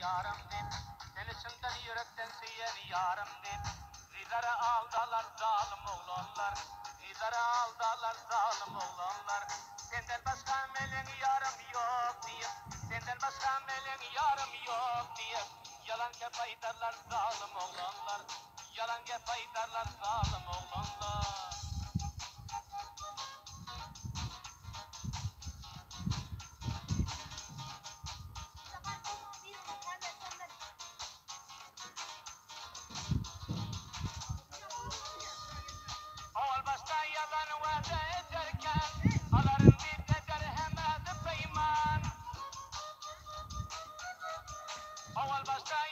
yarım din. Delisinden yürekten seyeni yarım din. Zilere aldılar zalim oğlanlar. Zilere aldılar zalim oğlanlar. Senden başka melek yarım yok diye. Senden başka melek yarım yok diye. Yalan kefaydarlar zalim oğlanlar. Yalan kefaydarlar zalim oğlanlar. Oğul başta yalan vaat ederken aların dikkater hemedi peyman. Oğul başta